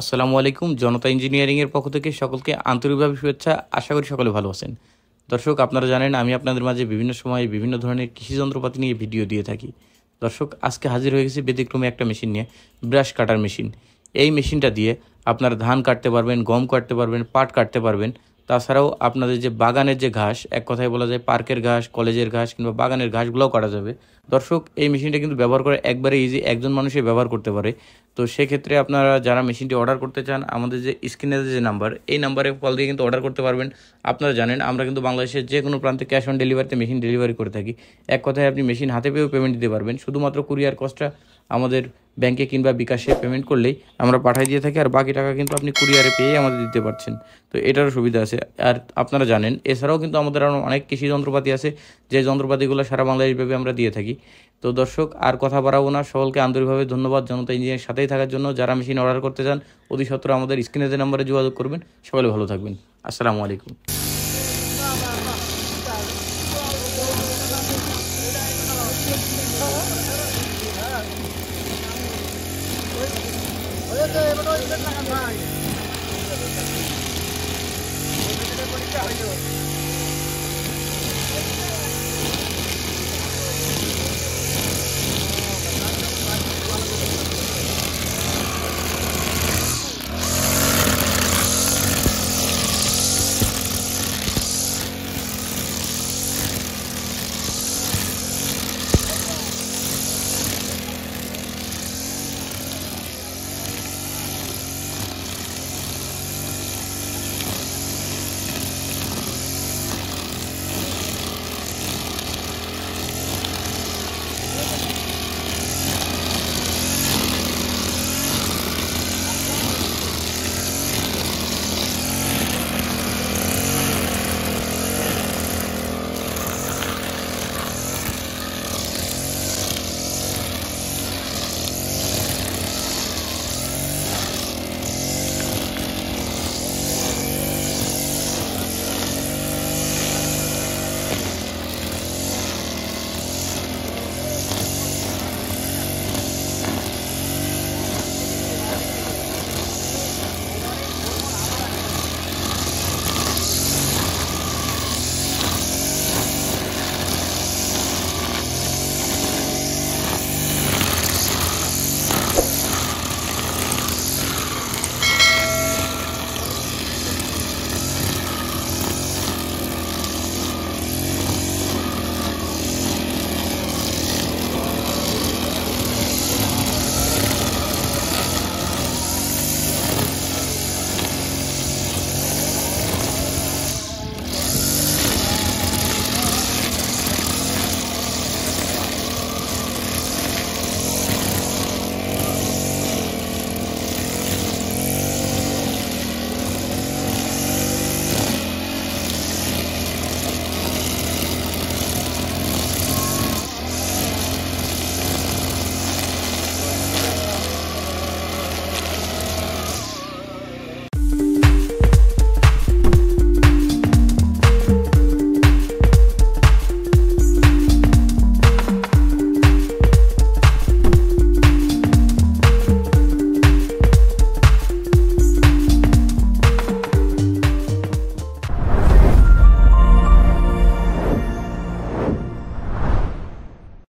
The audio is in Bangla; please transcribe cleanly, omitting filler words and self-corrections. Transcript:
আসসালামু আলাইকুম। জনতা ইঞ্জিনিয়ারিং এর পক্ষ থেকে সকলকে আন্তরিকভাবে শুভেচ্ছা। আশা করি সকলে ভালো আছেন। দর্শক, আপনারা জানেন আমি আপনাদের মাঝে বিভিন্ন সময়ে বিভিন্ন ধরনের কৃষি যন্ত্রপাতি নিয়ে ভিডিও দিয়ে থাকি। দর্শক, আজকে হাজির হয়ে গেছি ব্যতিক্রমী একটা মেশিন নিয়ে, ব্রাশ কাটার মেশিন। এই মেশিনটা দিয়ে আপনারা ধান কাটতে পারবেন, গম কাটতে পারবেন, পাট কাটতে পারবেন। তাছাড়াও আপনাদের যে বাগানের যে ঘাস, এক কথায় বলা যায় পার্কের ঘাস, কলেজের ঘাস কিংবা বাগানের ঘাসগুলোও কাটা যাবে। দর্শক, এই মেশিনটা কিন্তু ব্যবহার করে একবারে ইজি, একজন মানুষই ব্যবহার করতে পারে। তো সেক্ষেত্রে আপনারা যারা মেশিনটি অর্ডার করতে চান, আমাদের যে স্ক্রিনের যে নাম্বার, এই নাম্বারে কল দিয়ে কিন্তু অর্ডার করতে পারবেন। আপনারা জানেন আমরা কিন্তু বাংলাদেশের যে কোনো প্রান্তে ক্যাশ অন ডেলিভারিতে মেশিন ডেলিভারি করে থাকি। এক কথায় আপনি মেশিন হাতে পেয়েও পেমেন্ট দিতে পারবেন। শুধুমাত্র কুরিয়ার কস্টটা আমাদের ব্যাংকে কিংবা বিকাশে পেমেন্ট করলেই আমরা পাঠিয়ে দিয়ে থাকি, আর বাকি টাকা কিন্তু আপনি কুরিয়ারে পেয়ে আমাদের দিতে পারছেন। তো এটারও সুবিধা আছে। আর আপনারা জানেন এছাড়াও কিন্তু আমাদের আরও অনেক কৃষি যন্ত্রপাতি আছে, যে যন্ত্রপাতিগুলো সারা বাংলাদেশব্যাপী আমরা দিয়ে থাকি। তো দর্শক, আর কথা বাড়াবো না, সকলকে আন্তরিকভাবে ধন্যবাদ জনতা ইঞ্জিনিয়ারের সাথেই থাকার জন্য। যারা মেশিন অর্ডার করতে চান অতি সত্ত্বর আমাদের স্ক্রিনে যে নাম্বারে যোগাযোগ করবেন। সকলে ভালো থাকবেন। আসসালামু আলাইকুম।